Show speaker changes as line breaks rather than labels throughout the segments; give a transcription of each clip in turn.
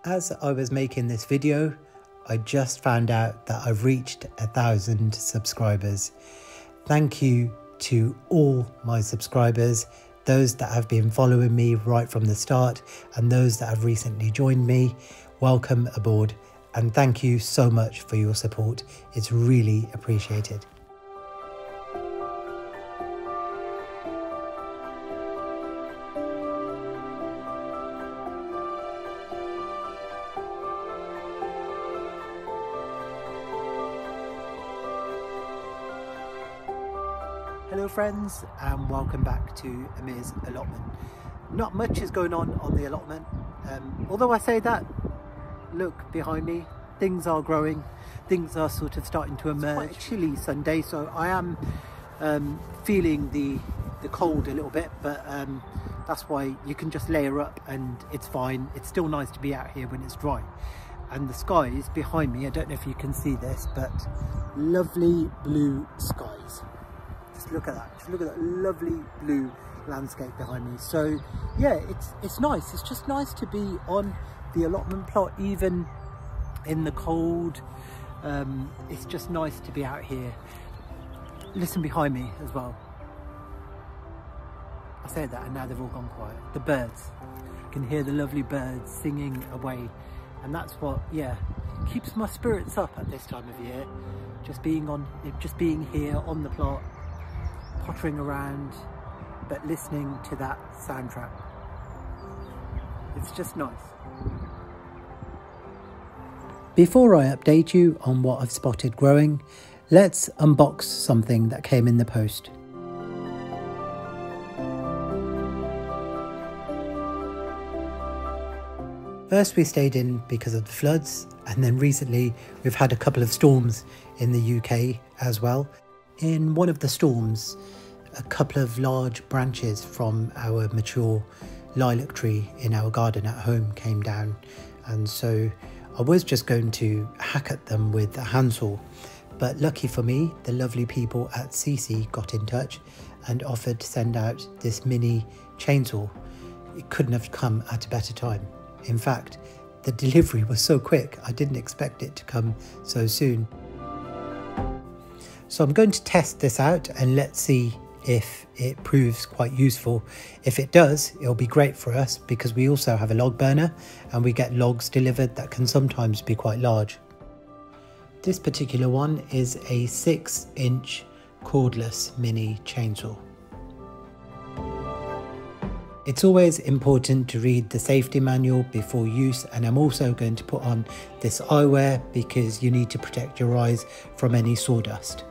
As I was making this video, I just found out that I've reached 1,000 subscribers. Thank you to all my subscribers, those that have been following me right from the start and those that have recently joined me. Welcome aboard and thank you so much for your support. It's really appreciated. Hello friends and welcome back to Amir's Allotment. Not much is going on the allotment, although I say that, look behind me, things are growing, things are sort of starting to emerge. It's quite a chilly Sunday, so I am feeling the cold a little bit, but that's why you can just layer up and it's fine. It's still nice to be out here when it's dry. And the skies behind me, I don't know if you can see this, but lovely blue skies. Just look at that. Just look at that lovely blue landscape behind me. So yeah, it's nice. It's just nice to be on the allotment plot, even in the cold. It's just nice to be out here. Listen behind me as well. I said that and now they've all gone quiet. The birds. You can hear the lovely birds singing away. And that's what, yeah, keeps my spirits up at this time of year. Just being here on the plot, pottering around, but listening to that soundtrack. It's just nice. Before I update you on what I've spotted growing, let's unbox something that came in the post. First we stayed in because of the floods, and then recently we've had a couple of storms in the UK as well. In one of the storms, a couple of large branches from our mature lilac tree in our garden at home came down, and so I was just going to hack at them with a handsaw, but lucky for me, the lovely people at Seesii got in touch and offered to send out this mini chainsaw. It couldn't have come at a better time. In fact, the delivery was so quick, I didn't expect it to come so soon. So I'm going to test this out and let's see if it proves quite useful. If it does, it'll be great for us because we also have a log burner and we get logs delivered that can sometimes be quite large. This particular one is a 6-inch cordless mini chainsaw. It's always important to read the safety manual before use, and I'm also going to put on this eyewear because you need to protect your eyes from any sawdust.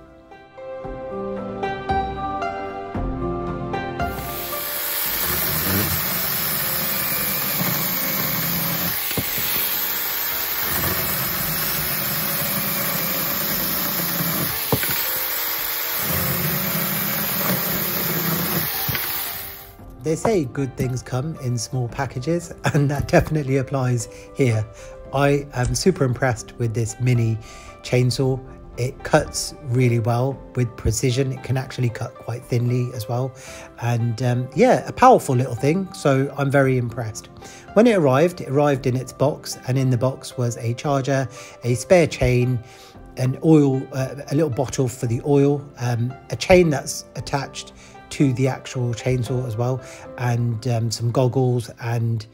They say good things come in small packages, and that definitely applies here. I am super impressed with this mini chainsaw. It cuts really well with precision. It can actually cut quite thinly as well. And yeah, a powerful little thing. So I'm very impressed. When it arrived in its box, and in the box was a charger, a spare chain, an oil, a little bottle for the oil, a chain that's attached to the actual chainsaw as well, and some goggles and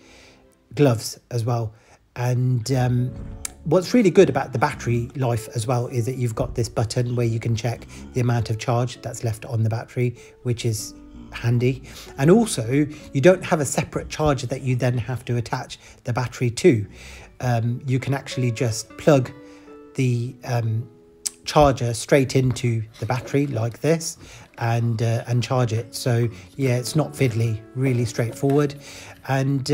gloves as well. And what's really good about the battery life as well is that you've got this button where you can check the amount of charge that's left on the battery, which is handy. And also you don't have a separate charger that you then have to attach the battery to. You can actually just plug the charger straight into the battery like this and charge it. So yeah, it's not fiddly, really straightforward. And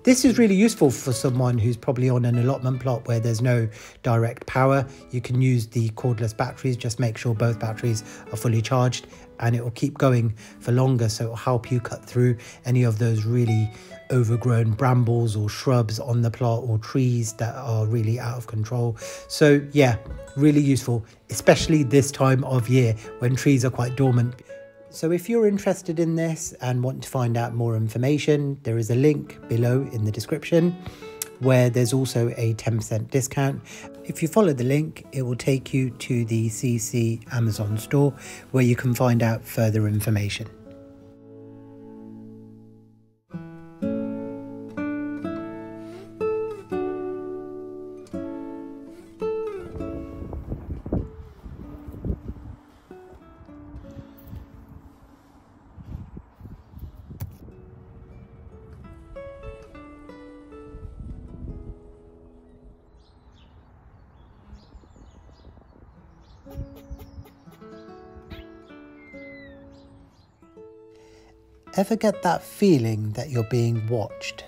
this is really useful for someone who's probably on an allotment plot where there's no direct power. You can use the cordless batteries, just make sure both batteries are fully charged, and it will keep going for longer, so it will help you cut through any of those really overgrown brambles or shrubs on the plot, or trees that are really out of control. So yeah, really useful, especially this time of year when trees are quite dormant. So if you're interested in this and want to find out more information, there is a link below in the description. where there's also a 10% discount. If you follow the link, it will take you to the Seesii Amazon store where you can find out further information. Ever get that feeling that you're being watched?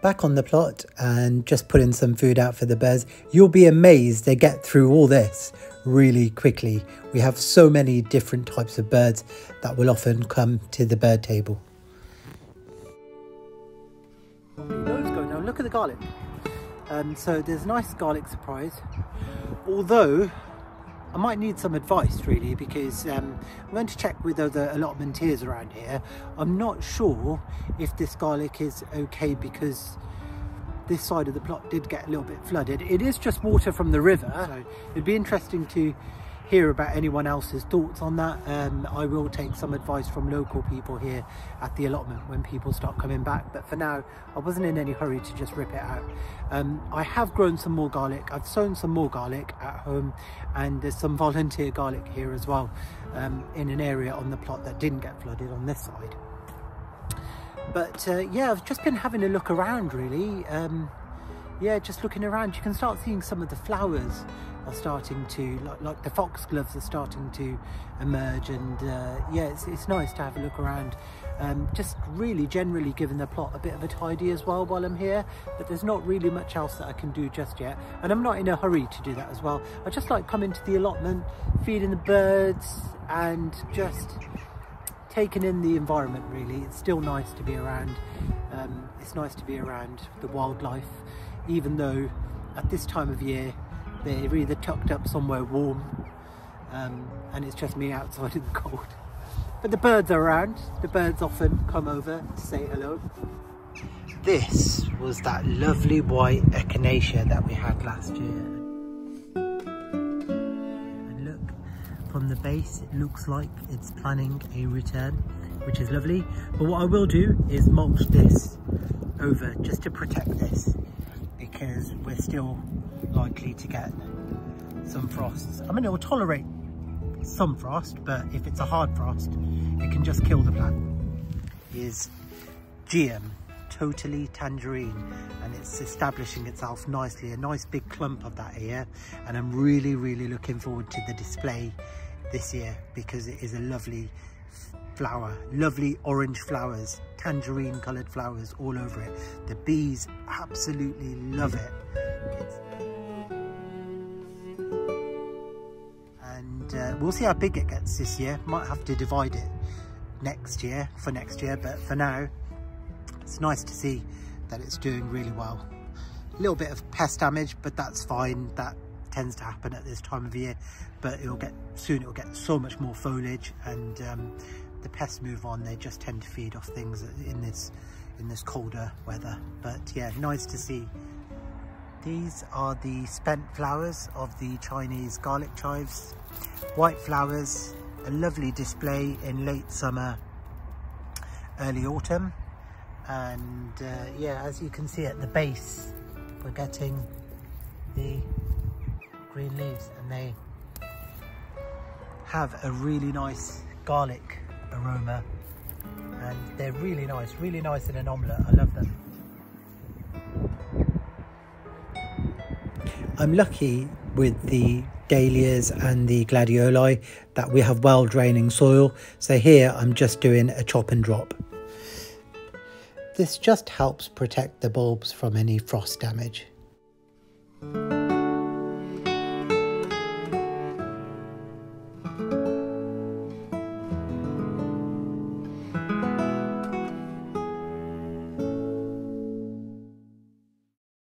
Back on the plot and just putting some food out for the birds. You'll be amazed they get through all this really quickly. We have so many different types of birds that will often come to the bird table. Now look at the garlic. So there's a nice garlic surprise, although I might need some advice really, because I'm going to check with other allotmenteers around here. I'm not sure if this garlic is okay because this side of the plot did get a little bit flooded. It is just water from the river, so it'd be interesting to hear about anyone else's thoughts on that. I will take some advice from local people here at the allotment when people start coming back, but for now I wasn't in any hurry to just rip it out. I have grown some more garlic. I've sown some more garlic at home, and there's some volunteer garlic here as well, in an area on the plot that didn't get flooded on this side. But yeah, I've just been having a look around really. Yeah, just looking around, you can start seeing some of the flowers are starting to, like the foxgloves are starting to emerge, and yeah, it's nice to have a look around. Just really generally giving the plot a bit of a tidy as well while I'm here, but there's not really much else that I can do just yet, and I'm not in a hurry to do that as well. I just like coming to the allotment, feeding the birds, and just taking in the environment really. It's still nice to be around. It's nice to be around the wildlife, even though at this time of year they're either tucked up somewhere warm, and it's just me outside in the cold. But the birds are around. The birds often come over to say hello. This was that lovely white echinacea that we had last year. And look, from the base it looks like it's planning a return, which is lovely. But what I will do is mulch this over just to protect this, because we're still likely to get some frosts. I mean, it will tolerate some frost, but if it's a hard frost, it can just kill the plant. Is GM, totally tangerine, and it's establishing itself nicely, a nice big clump of that here, and I'm really looking forward to the display this year, because it is a lovely flower, lovely orange flowers, tangerine coloured flowers all over it. The bees absolutely love it. And we'll see how big it gets this year. Might have to divide it next year, but for now it's nice to see that it's doing really well. A little bit of pest damage, but that's fine. That tends to happen at this time of year, but it'll get so much more foliage, and the pests move on. They just tend to feed off things in this colder weather. But yeah, nice to see. These are the spent flowers of the Chinese garlic chives. White flowers, a lovely display in late summer, early autumn. And yeah, as you can see at the base, we're getting the green leaves, and they have a really nice garlic aroma, and they're really nice in an omelette. I love them. I'm lucky with the dahlias and the gladioli that we have well draining soil, so here I'm just doing a chop and drop. This just helps protect the bulbs from any frost damage.